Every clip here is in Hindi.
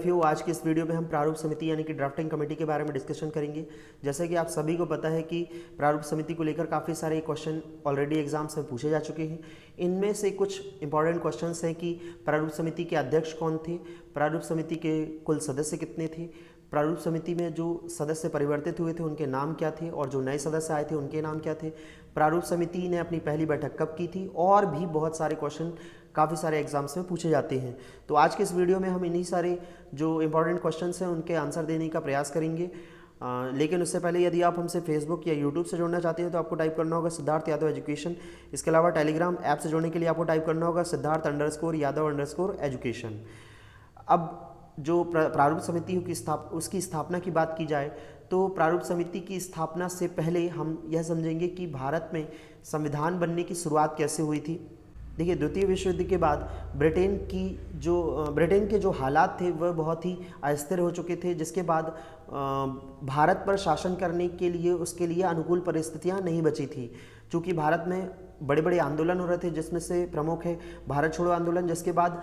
साथियों, आज की इस वीडियो में हम प्रारूप समिति यानी कि ड्राफ्टिंग कमेटी के बारे में डिस्कशन करेंगे। जैसे कि आप सभी को पता है कि प्रारूप समिति को लेकर काफ़ी सारे क्वेश्चन ऑलरेडी एग्जाम्स में पूछे जा चुके हैं। इनमें से कुछ इंपॉर्टेंट क्वेश्चंस हैं कि प्रारूप समिति के अध्यक्ष कौन थे, प्रारूप समिति के कुल सदस्य कितने थे, प्रारूप समिति में जो सदस्य परिवर्तित हुए थे उनके नाम क्या थे और जो नए सदस्य आए थे उनके नाम क्या थे, प्रारूप समिति ने अपनी पहली बैठक कब की थी, और भी बहुत सारे क्वेश्चन काफ़ी सारे एग्जाम्स में पूछे जाते हैं। तो आज के इस वीडियो में हम इन्हीं सारे जो इंपॉर्टेंट क्वेश्चंस हैं उनके आंसर देने का प्रयास करेंगे। लेकिन उससे पहले यदि आप हमसे फेसबुक या यूट्यूब से जुड़ना चाहते हैं तो आपको टाइप करना होगा सिद्धार्थ यादव एजुकेशन। इसके अलावा टेलीग्राम ऐप से जुड़ने के लिए आपको टाइप करना होगा सिद्धार्थ_यादव_एजुकेशन। अब जो प्रारूप समिति उसकी स्थापना की बात की जाए तो प्रारूप समिति की स्थापना से पहले हम यह समझेंगे कि भारत में संविधान बनने की शुरुआत कैसे हुई थी। देखिए, द्वितीय विश्व युद्ध के बाद ब्रिटेन के जो हालात थे वह बहुत ही अस्थिर हो चुके थे, जिसके बाद भारत पर शासन करने के लिए उसके लिए अनुकूल परिस्थितियां नहीं बची थी। चूँकि भारत में बड़े बड़े आंदोलन हो रहे थे, जिसमें से प्रमुख है भारत छोड़ो आंदोलन, जिसके बाद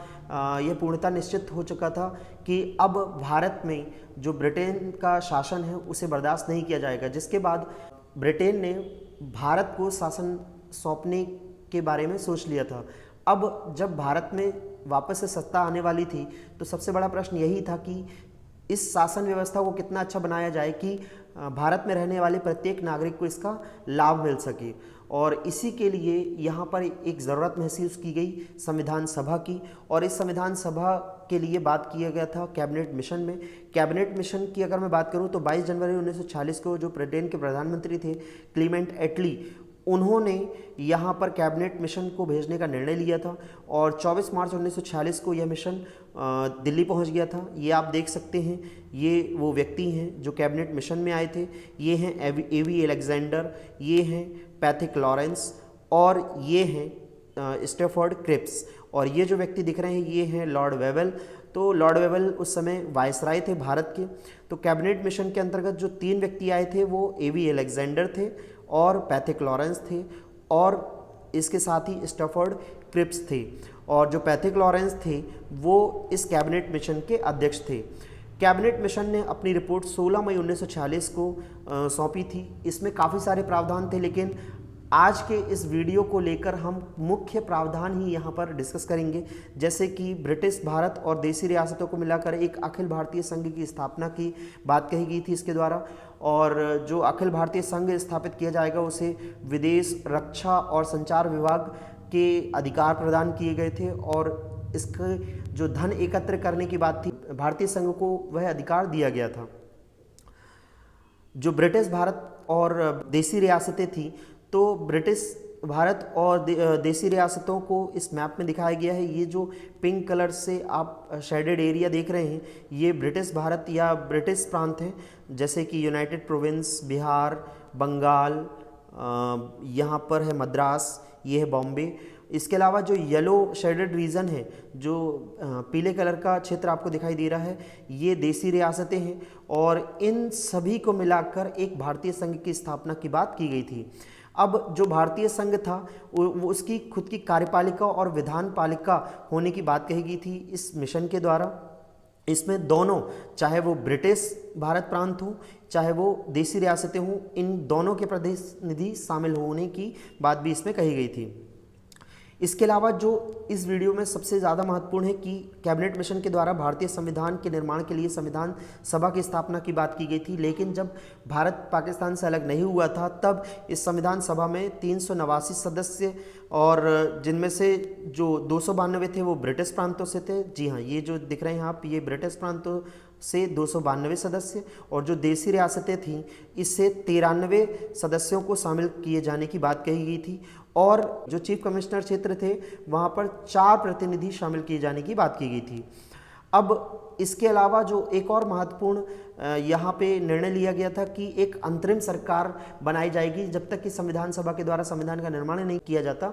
यह पूर्णतः निश्चित हो चुका था कि अब भारत में जो ब्रिटेन का शासन है उसे बर्दाश्त नहीं किया जाएगा। जिसके बाद ब्रिटेन ने भारत को शासन सौंपने के बारे में सोच लिया था। अब जब भारत में वापस से सत्ता आने वाली थी तो सबसे बड़ा प्रश्न यही था कि इस शासन व्यवस्था को कितना अच्छा बनाया जाए कि भारत में रहने वाले प्रत्येक नागरिक को इसका लाभ मिल सके। और इसी के लिए यहाँ पर एक ज़रूरत महसूस की गई संविधान सभा की, और इस संविधान सभा के लिए बात किया गया था कैबिनेट मिशन में। कैबिनेट मिशन की अगर मैं बात करूँ तो 22 जनवरी 1946 को जो ब्रिटेन के प्रधानमंत्री थे क्लीमेंट एटली, उन्होंने यहाँ पर कैबिनेट मिशन को भेजने का निर्णय लिया था और 24 मार्च 1946 को यह मिशन दिल्ली पहुँच गया था। ये आप देख सकते हैं, ये वो व्यक्ति हैं जो कैबिनेट मिशन में आए थे। ये हैं एवी एलेक्जेंडर, ये हैं पैथिक लॉरेंस और ये हैं स्टैफोर्ड क्रिप्स। और ये जो व्यक्ति दिख रहे हैं ये हैं लॉर्ड वेवेल। तो लॉर्ड वेवेल उस समय वायसराय थे भारत के। तो कैबिनेट मिशन के अंतर्गत जो 3 व्यक्ति आए थे वो एवी एलेक्जेंडर थे और पैथिक लॉरेंस थे और इसके साथ ही स्टैफोर्ड क्रिप्स थे। और जो पैथिक लॉरेंस थे वो इस कैबिनेट मिशन के अध्यक्ष थे। कैबिनेट मिशन ने अपनी रिपोर्ट 16 मई 1946 को सौंपी थी। इसमें काफ़ी सारे प्रावधान थे, लेकिन आज के इस वीडियो को लेकर हम मुख्य प्रावधान ही यहाँ पर डिस्कस करेंगे, जैसे कि ब्रिटिश भारत और देसी रियासतों को मिलाकर एक अखिल भारतीय संघ की स्थापना की बात कही गई थी इसके द्वारा। और जो अखिल भारतीय संघ स्थापित किया जाएगा उसे विदेश, रक्षा और संचार विभाग के अधिकार प्रदान किए गए थे और इसके जो धन एकत्र करने की बात थी भारतीय संघ को वह अधिकार दिया गया था। जो ब्रिटिश भारत और देसी रियासतें थी, तो ब्रिटिश भारत और देसी रियासतों को इस मैप में दिखाया गया है। ये जो पिंक कलर से आप शेडेड एरिया देख रहे हैं ये ब्रिटिश भारत या ब्रिटिश प्रांत हैं, जैसे कि यूनाइटेड प्रोविंस, बिहार, बंगाल, यहाँ पर है मद्रास, ये है बॉम्बे। इसके अलावा जो येलो शेडेड रीजन है, जो पीले कलर का क्षेत्र आपको दिखाई दे रहा है, ये देसी रियासतें हैं और इन सभी को मिलाकर एक भारतीय संघ की स्थापना की बात की गई थी। अब जो भारतीय संघ था वो उसकी खुद की कार्यपालिका और विधान पालिका होने की बात कही गई थी इस मिशन के द्वारा। इसमें दोनों, चाहे वो ब्रिटिश भारत प्रांत हो चाहे वो देसी रियासतें हों, इन दोनों के प्रतिनिधि शामिल होने की बात भी इसमें कही गई थी। इसके अलावा जो इस वीडियो में सबसे ज़्यादा महत्वपूर्ण है कि कैबिनेट मिशन के द्वारा भारतीय संविधान के निर्माण के लिए संविधान सभा की स्थापना की बात की गई थी। लेकिन जब भारत पाकिस्तान से अलग नहीं हुआ था तब इस संविधान सभा में 389 सदस्य, और जिनमें से जो 292 थे वो ब्रिटिश प्रांतों से थे। जी हाँ, ये जो दिख रहे हैं आप, ये ब्रिटिश प्रांतों से 292 सदस्य, और जो देसी रियासतें थीं इससे 93 सदस्यों को शामिल किए जाने की बात कही गई थी। और जो चीफ कमिश्नर क्षेत्र थे वहाँ पर 4 प्रतिनिधि शामिल किए जाने की बात की गई थी। अब इसके अलावा जो एक और महत्वपूर्ण यहाँ पे निर्णय लिया गया था कि एक अंतरिम सरकार बनाई जाएगी। जब तक कि संविधान सभा के द्वारा संविधान का निर्माण नहीं किया जाता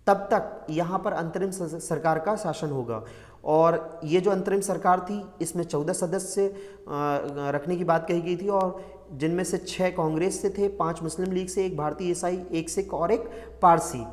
तब तक यहाँ पर अंतरिम सरकार का शासन होगा। और ये जो अंतरिम सरकार थी इसमें 14 सदस्य रखने की बात कही गई थी, और जिनमें से 6 कांग्रेस से थे, 5 मुस्लिम लीग से, 1 भारतीय ईसाई, 1 सिख और 1 पारसी।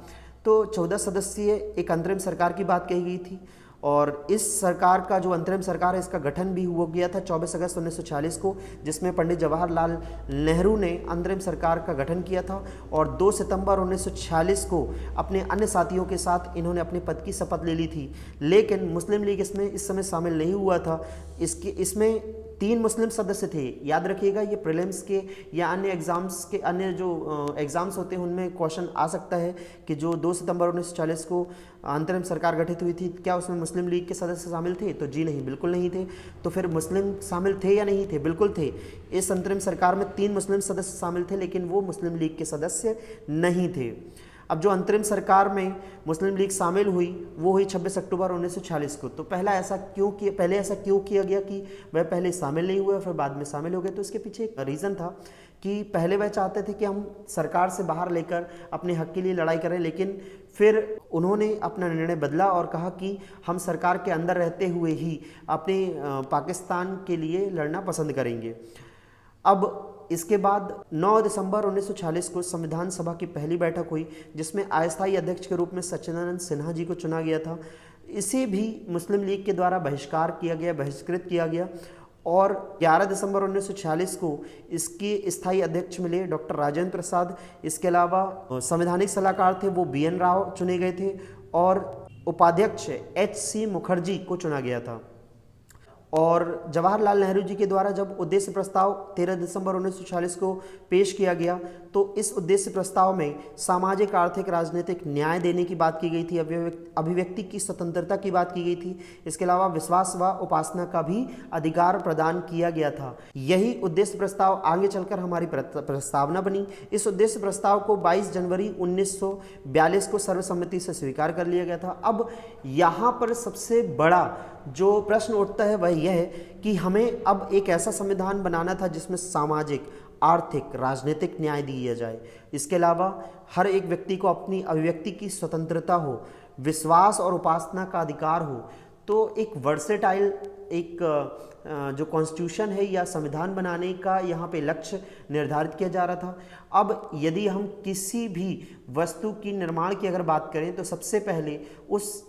तो 14 सदस्यीय एक अंतरिम सरकार की बात कही गई थी। और इस सरकार का जो अंतरिम सरकार है इसका गठन भी हुआ गया था 24 अगस्त 1946 को, जिसमें पंडित जवाहरलाल नेहरू ने अंतरिम सरकार का गठन किया था। और 2 सितंबर 1946 को अपने अन्य साथियों के साथ इन्होंने अपने पद की शपथ ले ली थी। लेकिन मुस्लिम लीग इसमें इस समय शामिल नहीं हुआ था। इसमें 3 मुस्लिम सदस्य थे। याद रखिएगा, ये प्रीलिम्स के या अन्य एग्जाम्स के अन्य जो एग्जाम्स होते हैं उनमें क्वेश्चन आ सकता है कि जो 2 सितंबर 1940 को अंतरिम सरकार गठित हुई थी, क्या उसमें मुस्लिम लीग के सदस्य शामिल थे? तो जी नहीं, बिल्कुल नहीं थे। तो फिर मुस्लिम शामिल थे या नहीं थे? बिल्कुल थे। इस अंतरिम सरकार में 3 मुस्लिम सदस्य शामिल थे, लेकिन वो मुस्लिम लीग के सदस्य नहीं थे। अब जो अंतरिम सरकार में मुस्लिम लीग शामिल हुई वो हुई 26 अक्टूबर 1946 को। तो पहले ऐसा क्यों किया गया कि वह पहले शामिल नहीं हुए और फिर बाद में शामिल हो गए? तो इसके पीछे एक रीज़न था कि पहले वह चाहते थे कि हम सरकार से बाहर लेकर अपने हक के लिए लड़ाई करें, लेकिन फिर उन्होंने अपना निर्णय बदला और कहा कि हम सरकार के अंदर रहते हुए ही अपने पाकिस्तान के लिए लड़ना पसंद करेंगे। अब इसके बाद 9 दिसंबर 1946 को संविधान सभा की पहली बैठक हुई, जिसमें अस्थायी अध्यक्ष के रूप में सच्चिदानंद सिन्हा जी को चुना गया था। इसे भी मुस्लिम लीग के द्वारा बहिष्कृत किया गया और 11 दिसंबर 1946 को इसके स्थायी अध्यक्ष मिले डॉक्टर राजेंद्र प्रसाद। इसके अलावा संवैधानिक सलाहकार थे वो BN राव चुने गए थे और उपाध्यक्ष HC मुखर्जी को चुना गया था। और जवाहरलाल नेहरू जी के द्वारा जब उद्देश्य प्रस्ताव 13 दिसंबर 1946 को पेश किया गया तो इस उद्देश्य प्रस्ताव में सामाजिक, आर्थिक, राजनीतिक न्याय देने की बात की गई थी, अभिव्यक्ति की स्वतंत्रता की बात की गई थी। इसके अलावा विश्वास व उपासना का भी अधिकार प्रदान किया गया था। यही उद्देश्य प्रस्ताव आगे चलकर हमारी प्रस्तावना बनी। इस उद्देश्य प्रस्ताव को 22 जनवरी 1942 को सर्वसम्मति से स्वीकार कर लिया गया था। अब यहाँ पर सबसे बड़ा जो प्रश्न उठता है वह यह है कि हमें अब एक ऐसा संविधान बनाना था जिसमें सामाजिक, आर्थिक, राजनीतिक न्याय दिया जाए। इसके अलावा हर एक व्यक्ति को अपनी अभिव्यक्ति की स्वतंत्रता हो, विश्वास और उपासना का अधिकार हो। तो एक वर्सेटाइल जो कॉन्स्टिट्यूशन है या संविधान बनाने का यहाँ पे लक्ष्य निर्धारित किया जा रहा था। अब यदि हम किसी भी वस्तु की निर्माण की अगर बात करें तो सबसे पहले उस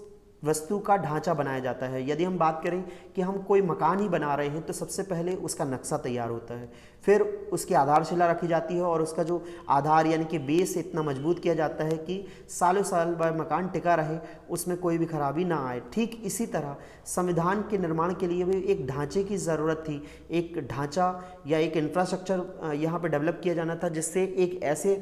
वस्तु का ढांचा बनाया जाता है। यदि हम बात करें कि हम कोई मकान ही बना रहे हैं तो सबसे पहले उसका नक्शा तैयार होता है, फिर उसकी आधारशिला रखी जाती है और उसका जो आधार यानी कि बेस इतना मजबूत किया जाता है कि सालों साल वह मकान टिका रहे, उसमें कोई भी खराबी ना आए। ठीक इसी तरह संविधान के निर्माण के लिए भी एक ढांचे की ज़रूरत थी। एक ढांचा या एक इंफ्रास्ट्रक्चर यहाँ पर डेवलप किया जाना था जिससे एक ऐसे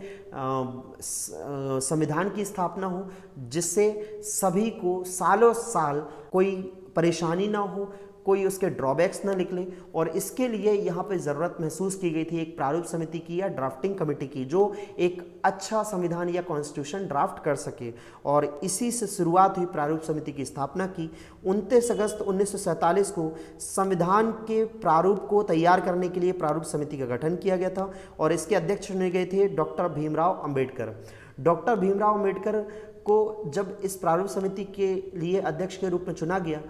संविधान की स्थापना हो जिससे सभी को सालों साल कोई परेशानी ना हो, कोई उसके ड्रॉबैक्स ना निकले। और इसके लिए यहाँ पे ज़रूरत महसूस की गई थी एक प्रारूप समिति की या ड्राफ्टिंग कमेटी की, जो एक अच्छा संविधान या कॉन्स्टिट्यूशन ड्राफ्ट कर सके। और इसी से शुरुआत हुई प्रारूप समिति की स्थापना की। 29 अगस्त 1947 को संविधान के प्रारूप को तैयार करने के लिए प्रारूप समिति का गठन किया गया था और इसके अध्यक्ष चुने गए थे डॉक्टर भीमराव अम्बेडकर। डॉक्टर भीमराव अम्बेडकर को जब इस प्रारूप समिति के लिए अध्यक्ष के रूप में चुना गया,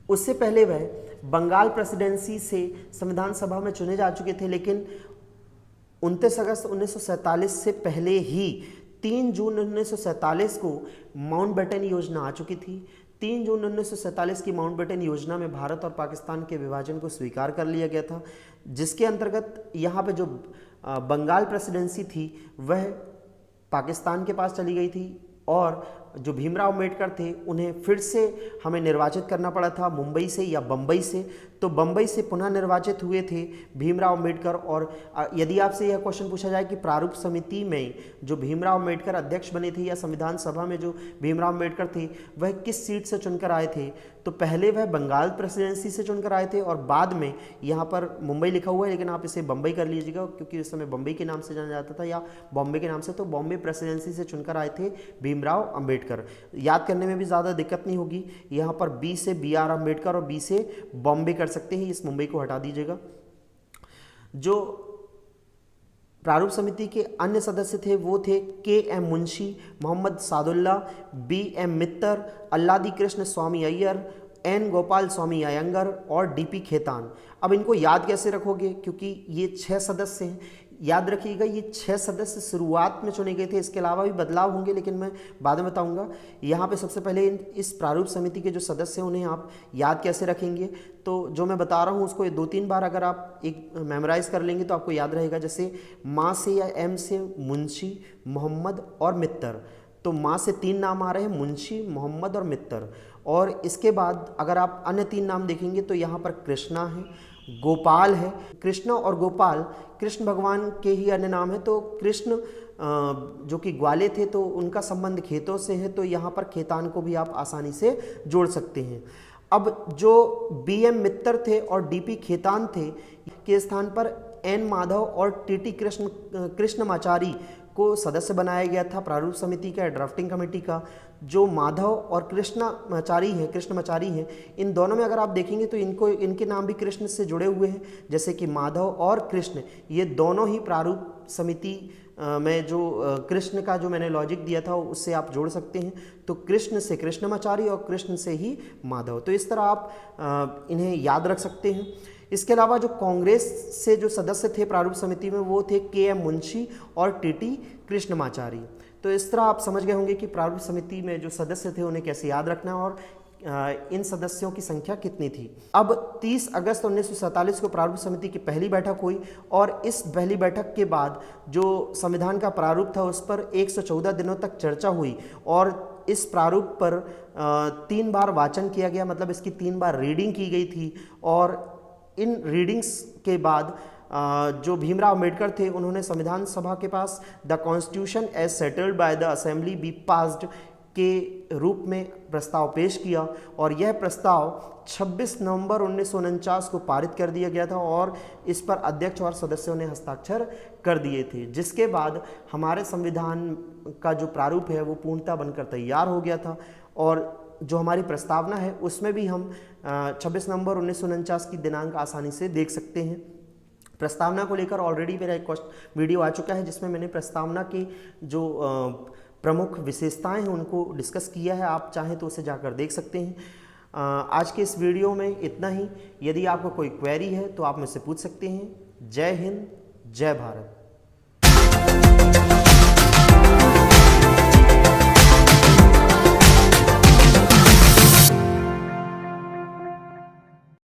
उससे पहले वह बंगाल प्रेसिडेंसी से संविधान सभा में चुने जा चुके थे, लेकिन 29 अगस्त 1947 से पहले ही 3 जून 1947 को माउंटबेटन योजना आ चुकी थी। 3 जून 1947 की माउंटबेटन योजना में भारत और पाकिस्तान के विभाजन को स्वीकार कर लिया गया था, जिसके अंतर्गत यहाँ पे जो बंगाल प्रेसिडेंसी थी वह पाकिस्तान के पास चली गई थी और जो भीमराव अम्बेडकर थे उन्हें फिर से हमें निर्वाचित करना पड़ा था मुंबई से या बम्बई से। तो बम्बई से पुनः निर्वाचित हुए थे भीमराव अम्बेडकर। और यदि आपसे यह क्वेश्चन पूछा जाए कि प्रारूप समिति में जो भीमराव अम्बेडकर अध्यक्ष बने थे या संविधान सभा में जो भीमराव अम्बेडकर थे वह किस सीट से चुनकर आए थे, तो पहले वह बंगाल प्रेसिडेंसी से चुनकर आए थे और बाद में यहाँ पर मुंबई लिखा हुआ है लेकिन आप इसे बम्बई कर लीजिएगा क्योंकि उस समय बम्बई के नाम से जाना जाता था या बॉम्बे के नाम से। तो बॉम्बे प्रेसिडेंसी से चुनकर आए थे भीमराव अम्बेडकर। याद करने में भी ज़्यादा दिक्कत नहीं होगी, यहाँ पर बी से BR अम्बेडकर और बी से बॉम्बे कर सकते हैं, इस मुंबई को हटा दीजिएगा। जो प्रारूप समिति के अन्य सदस्य थे वो थे KM मुंशी, मोहम्मद सादुल्ला, BM मित्तर, अल्लादी कृष्ण स्वामी अय्यर, N गोपाल स्वामी अयंगर और DP खेतान। अब इनको याद कैसे रखोगे, क्योंकि ये 6 सदस्य हैं। याद रखिएगा ये 6 सदस्य शुरुआत में चुने गए थे, इसके अलावा भी बदलाव होंगे लेकिन मैं बाद में बताऊंगा। यहाँ पे सबसे पहले इस प्रारूप समिति के जो सदस्य हैं उन्हें आप याद कैसे रखेंगे, तो जो मैं बता रहा हूँ उसको 2-3 बार अगर आप एक मेमोराइज कर लेंगे तो आपको याद रहेगा। जैसे माँ से या एम से मुंशी, मोहम्मद और मित्तर, तो माँ से 3 नाम आ रहे हैं, मुंशी, मोहम्मद और मित्तर। और इसके बाद अगर आप अन्य 3 नाम देखेंगे तो यहाँ पर कृष्णा है, गोपाल है। कृष्ण और गोपाल कृष्ण भगवान के ही अन्य नाम है, तो कृष्ण जो कि ग्वाले थे तो उनका संबंध खेतों से है, तो यहाँ पर खेतान को भी आप आसानी से जोड़ सकते हैं। अब जो BM मित्तर थे और DP खेतान थे के स्थान पर N माधव और TT कृष्णमाचारी को सदस्य बनाया गया था प्रारूप समिति का, ड्राफ्टिंग कमेटी का। जो माधव और कृष्णमाचारी हैं, इन दोनों में अगर आप देखेंगे तो इनके नाम भी कृष्ण से जुड़े हुए हैं, जैसे कि माधव और कृष्ण, ये दोनों ही प्रारूप समिति में जो कृष्ण का जो मैंने लॉजिक दिया था उससे आप जोड़ सकते हैं। तो कृष्ण से कृष्णमाचारी और कृष्ण से ही माधव, तो इस तरह आप इन्हें याद रख सकते हैं। इसके अलावा जो कांग्रेस से जो सदस्य थे प्रारूप समिति में वो थे KM मुंशी और TT कृष्णमाचारी। तो इस तरह आप समझ गए होंगे कि प्रारूप समिति में जो सदस्य थे उन्हें कैसे याद रखना और इन सदस्यों की संख्या कितनी थी। अब 30 अगस्त 1947 को प्रारूप समिति की पहली बैठक हुई और इस पहली बैठक के बाद जो संविधान का प्रारूप था उस पर 114 दिनों तक चर्चा हुई और इस प्रारूप पर 3 बार वाचन किया गया, मतलब इसकी 3 बार रीडिंग की गई थी। और इन रीडिंग्स के बाद जो भीमराव अम्बेडकर थे उन्होंने संविधान सभा के पास the constitution as settled by the assembly be passed के रूप में प्रस्ताव पेश किया और यह प्रस्ताव 26 नवंबर 1949 को पारित कर दिया गया था और इस पर अध्यक्ष और सदस्यों ने हस्ताक्षर कर दिए थे, जिसके बाद हमारे संविधान का जो प्रारूप है वो पूर्णतः बनकर तैयार हो गया था। और जो हमारी प्रस्तावना है उसमें भी हम 26 नवंबर 1949 की दिनांक आसानी से देख सकते हैं। प्रस्तावना को लेकर ऑलरेडी मेरा एक वीडियो आ चुका है जिसमें मैंने प्रस्तावना की जो प्रमुख विशेषताएं हैं उनको डिस्कस किया है, आप चाहें तो उसे जाकर देख सकते हैं। आज के इस वीडियो में इतना ही। यदि आपको कोई क्वेरी है तो आप मुझसे पूछ सकते हैं। जय हिंद, जय भारत।